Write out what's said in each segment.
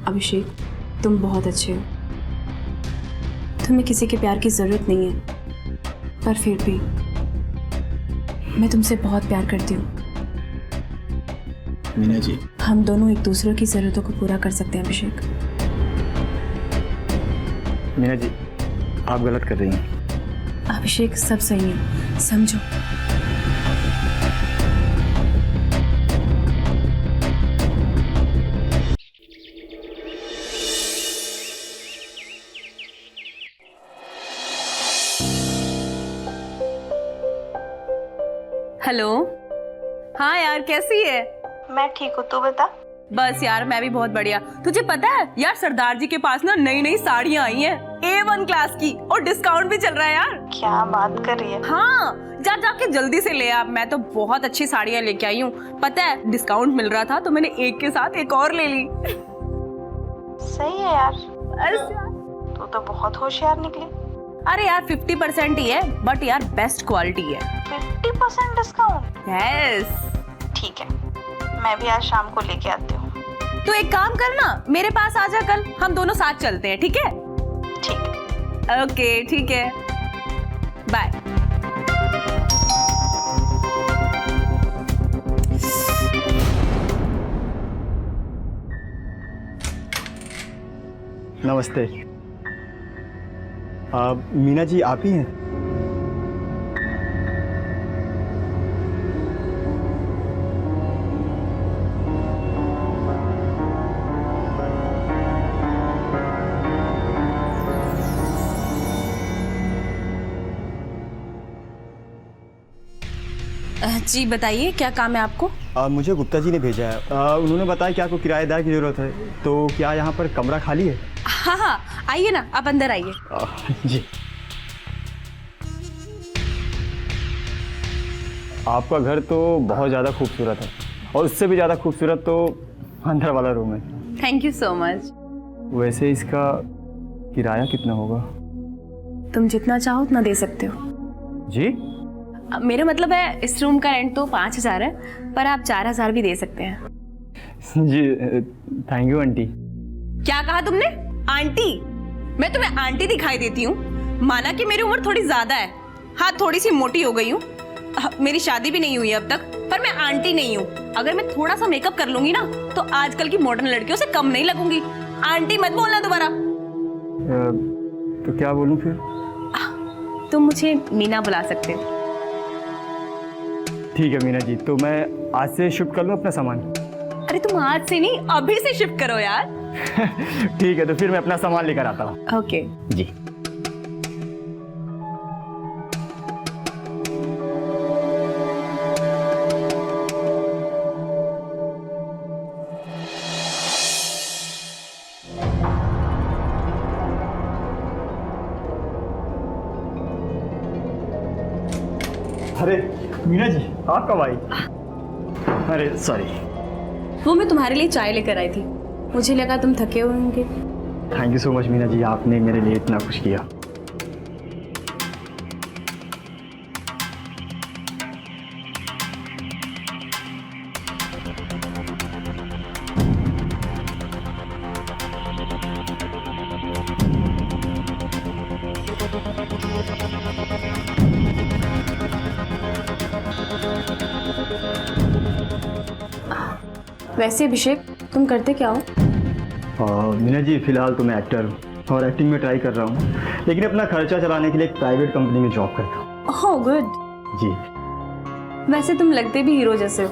अभिषेक, तुम बहुत अच्छे हो। तुम्हें किसी के प्यार की जरूरत नहीं है, पर फिर भी मैं तुमसे बहुत प्यार करती हूँ। मीना जी, हम दोनों एक दूसरे की जरूरतों को पूरा कर सकते हैं अभिषेक। मीना जी, आप गलत कर रही हैं। अभिषेक, सब सही है, समझो। हेलो। हाँ यार, कैसी है? मैं ठीक हूँ, तू बता। बस यार, मैं भी बहुत बढ़िया। तुझे पता है यार, सरदार जी के पास ना नई नई साड़ियाँ आई हैं, A1 क्लास की, और डिस्काउंट भी चल रहा है यार। क्या बात कर रही है? हाँ, जा जाके जल्दी से ले आ। मैं तो बहुत अच्छी साड़ियाँ लेके आई हूँ। पता है, डिस्काउंट मिल रहा था तो मैंने एक के साथ एक और ले ली। सही है यार, बस यार। तू तो बहुत होशियार निकली। अरे यार, 50% ही है, बट यार बेस्ट क्वालिटी है। 50% डिस्काउंट? यस। ठीक है, मैं भी आज शाम को लेके आती हूँ। तो एक काम करना, मेरे पास आ जा कल, हम दोनों साथ चलते हैं, ठीक है? ठीक। ओके, ठीक है, बाय। नमस्ते। मीना जी, आप ही हैं? जी बताइए, क्या काम है आपको? मुझे गुप्ता जी ने भेजा है। उन्होंने बताया कि आपको किराएदार की ज़रूरत है, तो क्या यहाँ पर कमरा खाली है? हाँ हाँ, आइए ना, आप अंदर आइए। जी। आपका घर तो बहुत ज़्यादा खूबसूरत है, और उससे भी ज़्यादा खूबसूरत तो अंदर वाला रूम है। Thank you so much. वैसे इसका किराया कितना होगा? तुम जितना चाहो उतना दे सकते हो। जी? मेरा मतलब है, इस रूम का रेंट तो 5,000 है, पर आप 4,000 भी दे सकते हैं। जी, थैंक यू आंटी। क्या कहा तुमने? आंटी? मैं तुम्हें आंटी दिखाई देती हूँ? माना कि मेरी उम्र थोड़ी ज्यादा है, हाँ थोड़ी सी मोटी हो गई हूँ, मेरी शादी भी नहीं हुई है अब तक, पर मैं आंटी नहीं हूँ। अगर मैं थोड़ा सा मेकअप कर लूंगी ना, तो आजकल की मॉडर्न लड़कियों से कम नहीं लगूंगी। आंटी मत बोलना दोबारा। तो क्या बोलूं फिर? तुम मुझे मीना बुला सकते हो। ठीक है मीना जी, तो मैं आज से शिफ्ट कर लूं अपना सामान? अरे तुम आज से नहीं, अभी से शिफ्ट करो यार। ठीक है, तो फिर मैं अपना सामान लेकर आता हूँ। ओके। जी। अरे मीना जी, आप कब आई? अरे सॉरी। वो मैं तुम्हारे लिए चाय लेकर आई थी, मुझे लगा तुम थके हुए होंगे। Thank you so much Meena ji, आपने मेरे लिए इतना कुछ किया। वैसे अभिषेक, तुम करते क्या हो? मीना जी, फिलहाल तो मैं एक्टर हूँ और एक्टिंग में ट्राई कर रहा हूँ, लेकिन अपना खर्चा चलाने के लिए एक प्राइवेट कंपनी में जॉब करता हूँ। Oh good. जी। वैसे तुम लगते भी हीरो जैसे हो,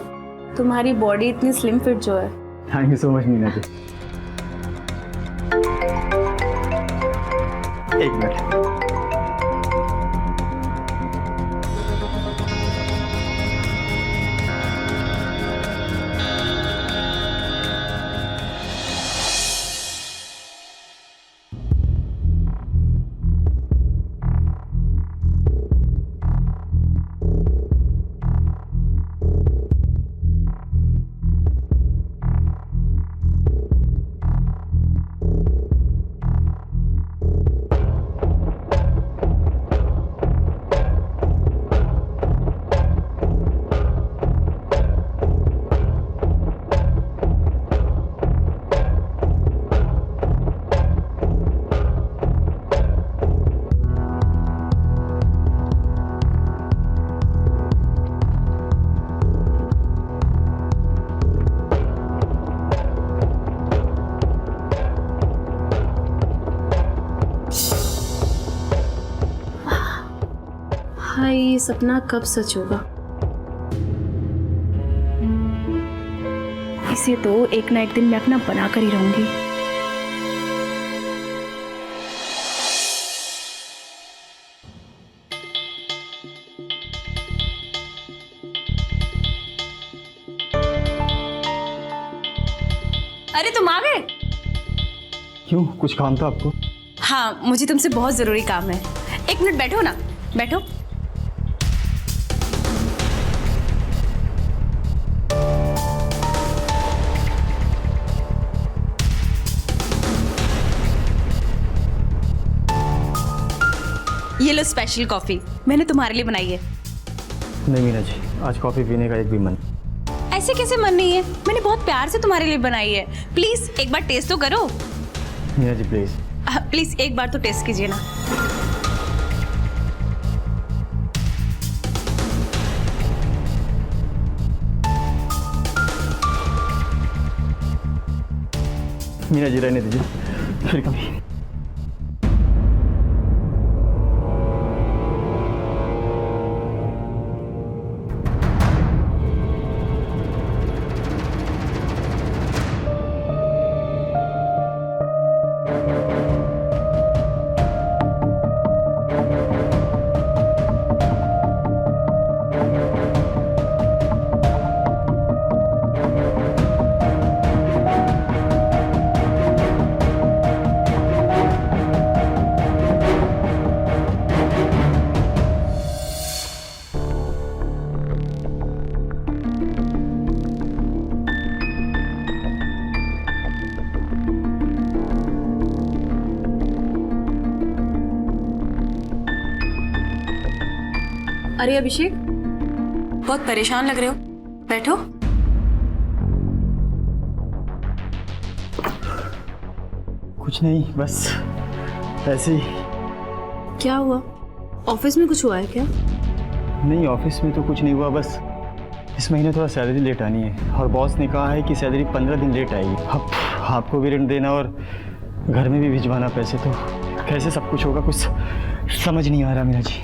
तुम्हारी बॉडी इतनी स्लिम फिट जो है। Thank you so much Meena ji. एक मिनट। ये सपना कब सच होगा? इसे तो एक ना एक दिन मैं अपना बना कर ही रहूंगी। अरे तुम आ गए? क्यों, कुछ काम था आपको? हाँ, मुझे तुमसे बहुत जरूरी काम है। 1 मिनट बैठो ना, बैठो। ये लो स्पेशल कॉफी, मैंने तुम्हारे लिए बनाई है। नहीं मीना जी, आज कॉफ़ी पीने का एक भी मन। ऐसे कैसे मन नहीं है? मैंने बहुत प्यार से तुम्हारे लिए बनाई है। प्लीज एक बार टेस्ट तो करो। मीना जी प्लीज़। प्लीज एक बार तो टेस्ट कीजिए ना। मीना जी रहने दीजिए, फिर कभी। अरे अभिषेक, बहुत परेशान लग रहे हो, बैठो। कुछ नहीं, बस ऐसे ही। क्या हुआ? ऑफिस में कुछ हुआ है क्या? नहीं, ऑफिस में तो कुछ नहीं हुआ, बस इस महीने थोड़ा सैलरी लेट आनी है और बॉस ने कहा है कि सैलरी 15 दिन लेट आएगी। अब आपको भी रेंट देना और घर में भी भिजवाना पैसे, तो कैसे सब कुछ होगा, कुछ समझ नहीं आ रहा मीना जी।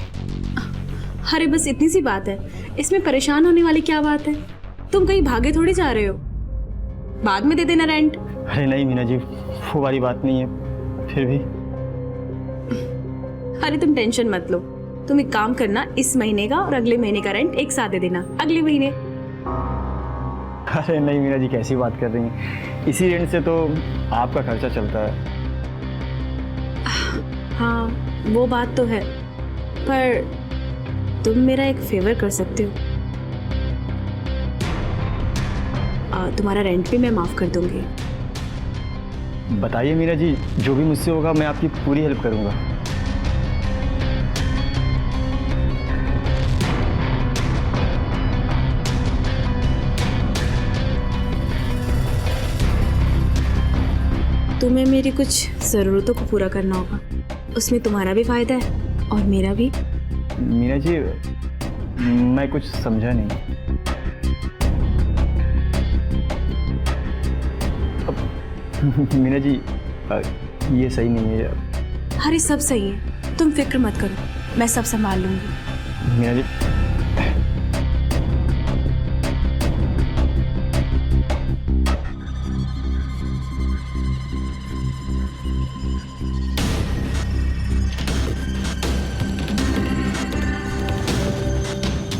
अरे बस इतनी सी बात है, इसमें परेशान होने वाली क्या बात है? तुम कहीं भागे थोड़ी जा रहे हो, बाद में दे देना रेंट। अरे नहीं मीना जी, वो वाली बात नहीं है, फिर भी। अरे तुम टेंशन मत लो, तुम एक काम करना, इस महीने का और अगले महीने का रेंट एक साथ दे देना अगले महीने। अरे नहीं मीना जी, कैसी बात कर रही हैं? इसी रेंट से तो आपका खर्चा चलता है। हाँ वो बात तो है, पर तुम मेरा एक फेवर कर सकते हो, तुम्हारा रेंट भी मैं माफ कर दूंगी। बताइए मीना जी, जो भी मुझसे होगा मैं आपकी पूरी हेल्प करूंगा। तुम्हें मेरी कुछ ज़रूरतों को पूरा करना होगा, उसमें तुम्हारा भी फायदा है और मेरा भी। मीना जी, मैं कुछ समझा नहीं। मीना जी, ये सही नहीं है। अरे सब सही है, तुम फिक्र मत करो, मैं सब संभाल लूंगी। मीना जी,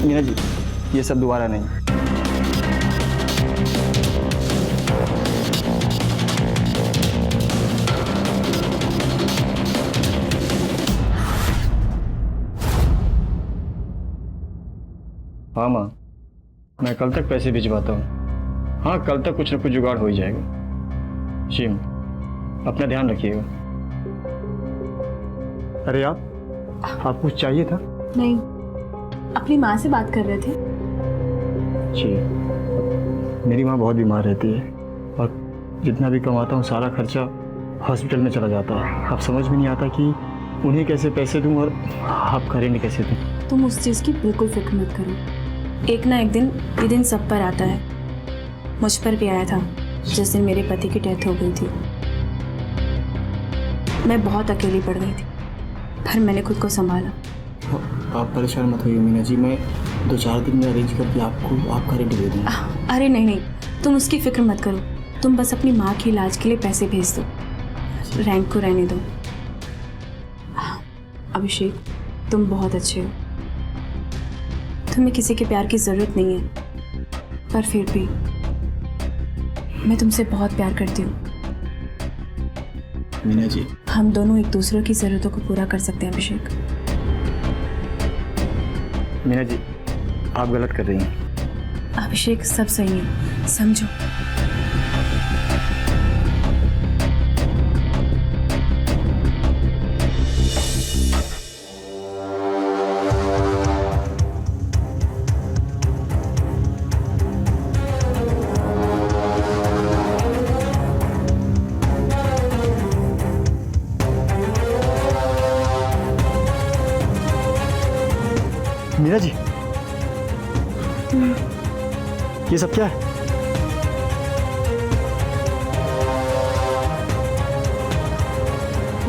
मीना जी, ये सब दोबारा नहीं। हाँ माँ, मैं कल तक पैसे भिजवाता हूँ। हाँ, कल तक कुछ न कुछ जुगाड़ हो ही जाएगा। जी, अपना ध्यान रखिएगा। अरे आप कुछ चाहिए था? नहीं, अपनी माँ से बात कर रहे थे। जी, मेरी माँ बहुत बीमार रहती है और जितना भी कमाता हूँ सारा खर्चा हॉस्पिटल में चला जाता है। अब समझ में नहीं आता कि उन्हें कैसे पैसे दूँ और आपका रेंट कैसे दूँ। तुम उस चीज़ की बिल्कुल फिक्र मत करो, एक ना एक दिन ये दिन सब पर आता है। मुझ पर भी आया था जिस दिन मेरे पति की डेथ हो गई थी। मैं बहुत अकेली पड़ गई थी, पर मैंने खुद को संभाला। आप परेशान मत होइए मीना जी, मैं 2-4 दिन में अरेंज करके आपको आपका रेट दे दूँगा। अरे नहीं नहीं, तुम उसकी फिक्र मत करो। तुम बस अपनी माँ के इलाज के लिए पैसे भेज दो, रैंक को रहने दो। अभिषेक, तुम बहुत अच्छे हो, तुम्हें किसी के प्यार की ज़रूरत नहीं है, पर फिर भी मैं तुमसे बहुत प्यार करती हूँ। मीना जी, हम दोनों एक दूसरे की ज़रूरतों को पूरा कर सकते हैं अभिषेक। मीना जी, आप गलत कर रही हैं। अभिषेक, सब सही है, समझो। मीना जी, ये सब क्या है?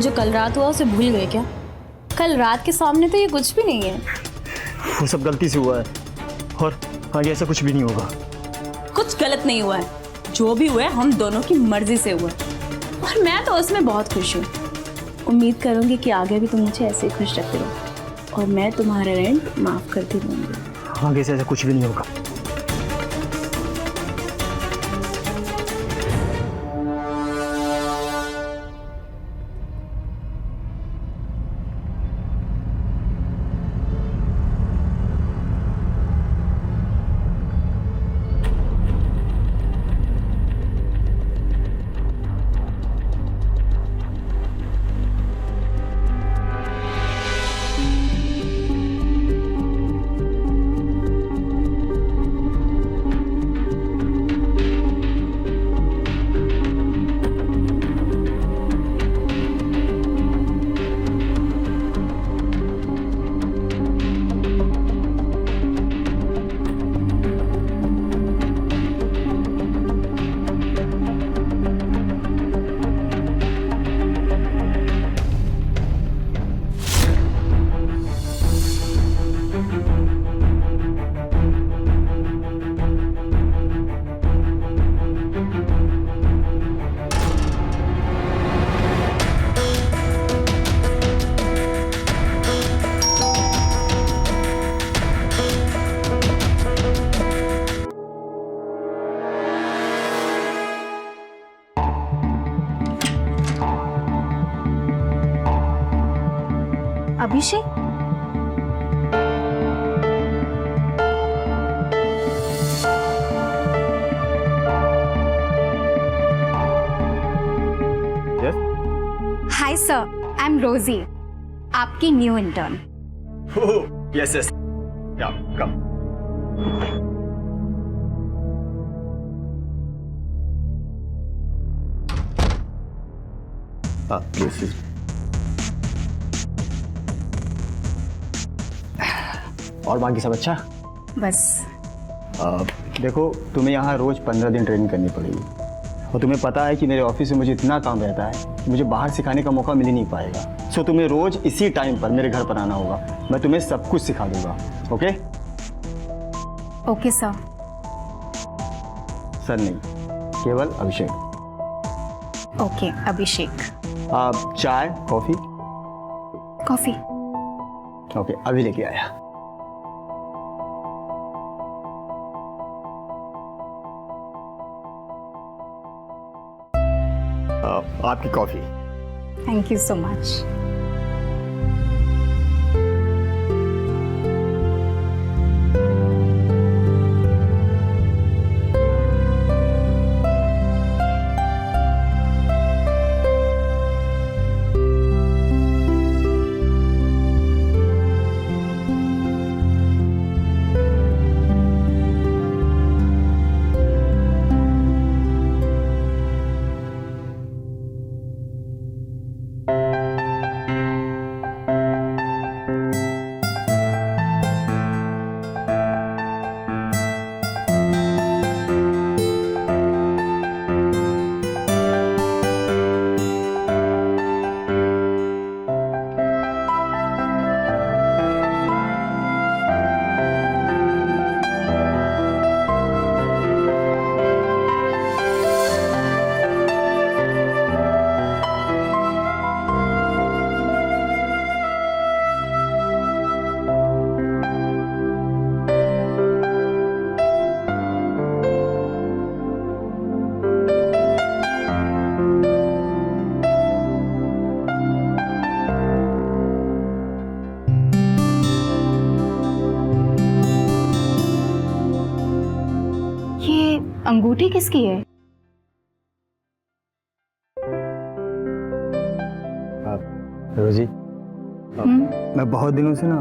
जो कल रात हुआ उसे भूल गए क्या? कल रात के सामने तो ये कुछ भी नहीं है। वो सब गलती से हुआ है और आगे ऐसा कुछ भी नहीं होगा। कुछ गलत नहीं हुआ है, जो भी हुआ है हम दोनों की मर्जी से हुआ है। और मैं तो उसमें बहुत खुश हूँ। उम्मीद करूंगी कि आगे भी तुम मुझे ऐसे ही खुश रखते रहो और मैं तुम्हारा रेंट माफ करती रहूंगी। आगे से ऐसा कुछ भी नहीं होगा। अभिषेक, हाय सर, आई एम रोजी, आपकी new intern. Yes yes, come. Please. और बाकी सब अच्छा? बस देखो, तुम्हें यहाँ रोज़ 15 दिन ट्रेनिंग करनी पड़ेगी और तुम्हें पता है कि मेरे ऑफिस में मुझे इतना काम रहता है कि मुझे बाहर सिखाने का मौका मिल ही नहीं पाएगा। सो तुम्हें रोज़ इसी टाइम पर मेरे घर पर आना होगा। मैं तुम्हें सब कुछ सिखा दूंगा। ओके? Okay sir. सर नहीं, केवल अभिषेक। ओके अभिषेक। आप चाय, कॉफ़ी? कॉफ़ी। ओके, अभी लेके आया। आपकी coffee. Thank you so much. अंगूठी किसकी है? रोजी, मैं बहुत दिनों से ना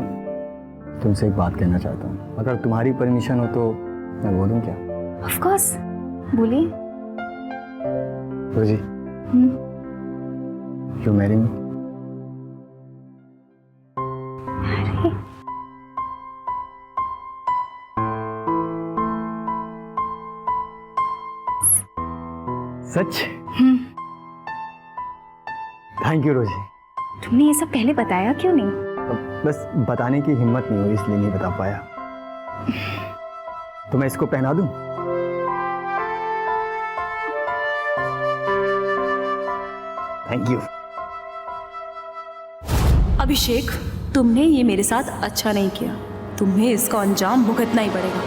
तुमसे एक बात कहना चाहता हूँ। अगर तुम्हारी परमिशन हो तो मैं बोलूँ क्या? ऑफ कोर्स, बोलिए। रोजी, you marry me? Such? Thank you रोजी। तुमने ये सब पहले बताया क्यों नहीं? बस बताने की हिम्मत नहीं हुई, इसलिए नहीं बता पाया। तो मैं इसको पहना दूं? Thank you. अभिषेक, तुमने ये मेरे साथ अच्छा नहीं किया। तुम्हें इसका अंजाम भुगतना ही पड़ेगा।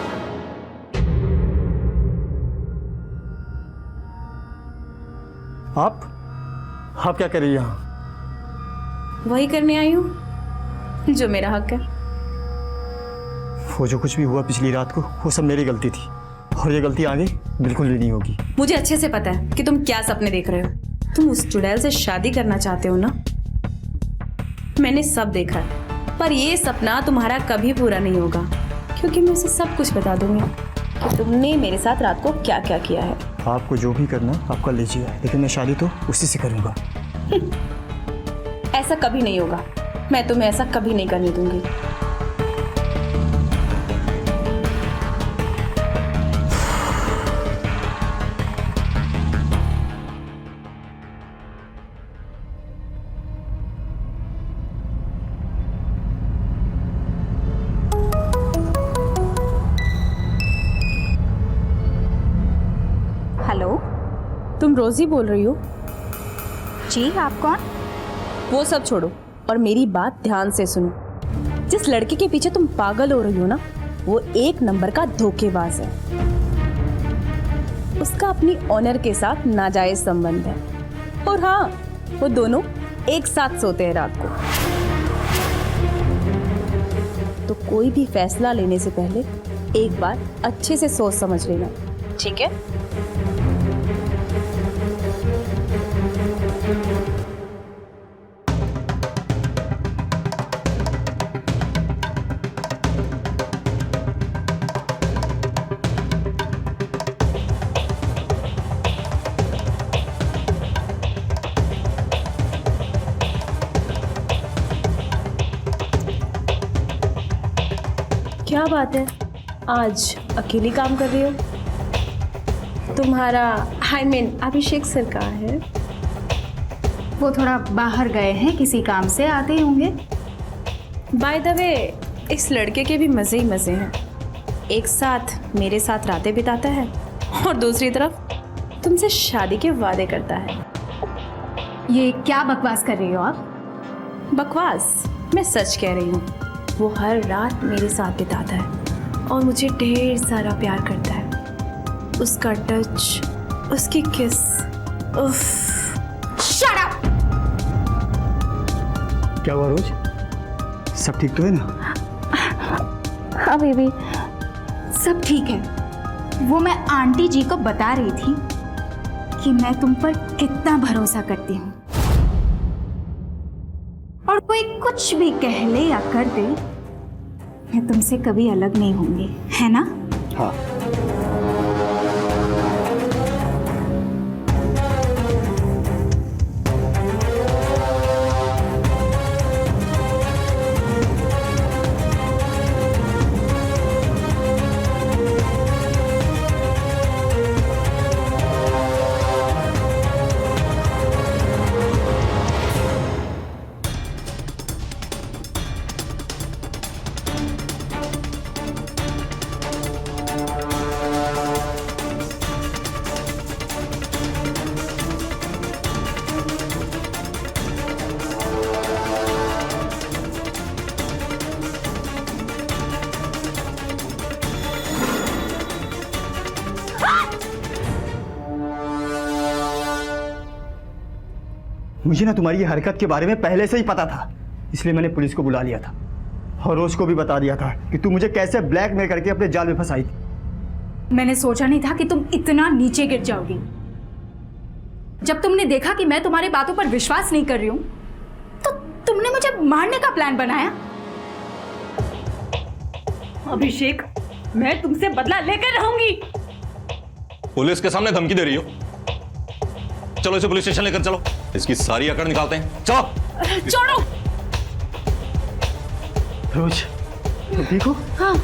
आप क्या कर रही हैं यहाँ? वही करने आई हूँ जो मेरा हक है। वो जो कुछ भी हुआ पिछली रात को, वो सब मेरी गलती थी, और ये गलती आगे बिल्कुल भी नहीं होगी। मुझे अच्छे से पता है कि तुम क्या सपने देख रहे हो। तुम उस चुड़ैल से शादी करना चाहते हो ना? मैंने सब देखा है, पर ये सपना तुम्हारा कभी पूरा नहीं होगा, क्योंकि मैं उसे सब कुछ बता दूंगी कि तुमने मेरे साथ रात को क्या क्या किया है। आपको जो भी करना आप कर लीजिए, लेकिन मैं शादी तो उसी से करूँगा। ऐसा कभी नहीं होगा। मैं तुम्हें ऐसा कभी नहीं करने दूंगी। हेलो तुम रोजी बोल रही हो? जी, आप कौन? वो सब छोड़ो और मेरी बात ध्यान से सुनो। जिस लड़के के पीछे तुम पागल हो रही हो ना, वो एक नंबर का धोखेबाज है। उसका अपनी ऑनर के साथ नाजायज संबंध है, और हाँ, वो दोनों एक साथ सोते हैं रात को। तो कोई भी फैसला लेने से पहले एक बार अच्छे से सोच समझ लेना, ठीक है? क्या बात है, आज अकेली काम कर रही हो? तुम्हारा अभिषेक सर कहाँ है? वो थोड़ा बाहर गए हैं, किसी काम से आते ही होंगे। बाय द वे, इस लड़के के भी मज़े ही मज़े हैं। एक साथ मेरे साथ रातें बिताता है, और दूसरी तरफ तुमसे शादी के वादे करता है। ये क्या बकवास कर रही हो आप? बकवास? मैं सच कह रही हूँ। वो हर रात मेरे साथ बिताता है और मुझे ढेर सारा प्यार करता है। उसका टच, उसकी किस, उफ। Shut up! क्या हुआ रोज? सब ठीक तो है ना? हाँ बेबी, सब ठीक है। वो मैं आंटी जी को बता रही थी कि मैं तुम पर कितना भरोसा करती हूँ, और कोई कुछ भी कह ले या कर दे, मैं तुमसे कभी अलग नहीं होंगी, है ना? हाँ। मुझे ना तुम्हारी हरकत के बारे में पहले से ही पता था, इसलिए मैंने पुलिस को बुला लिया था और रोज को भी बता दिया था कि तू मुझे कैसे ब्लैकमेल करके अपने जाल में फंसाई थी। मैंने सोचा नहीं था कि तुम इतना नीचे गिर जाओगी। जब तुमने देखा कि मैं तुम्हारी बातों पर विश्वास नहीं कर रही हूं, तो तुमने मुझे मारने का प्लान बनाया। अभिषेक, मैं तुमसे बदला लेकर रहूंगी। पुलिस के सामने धमकी दे रही हो? चलो इसे पुलिस स्टेशन लेकर चलो, इसकी सारी अकड़ निकालते हैं। चलो। छोड़ो। रोज, तुम ठीक हो? हाँ,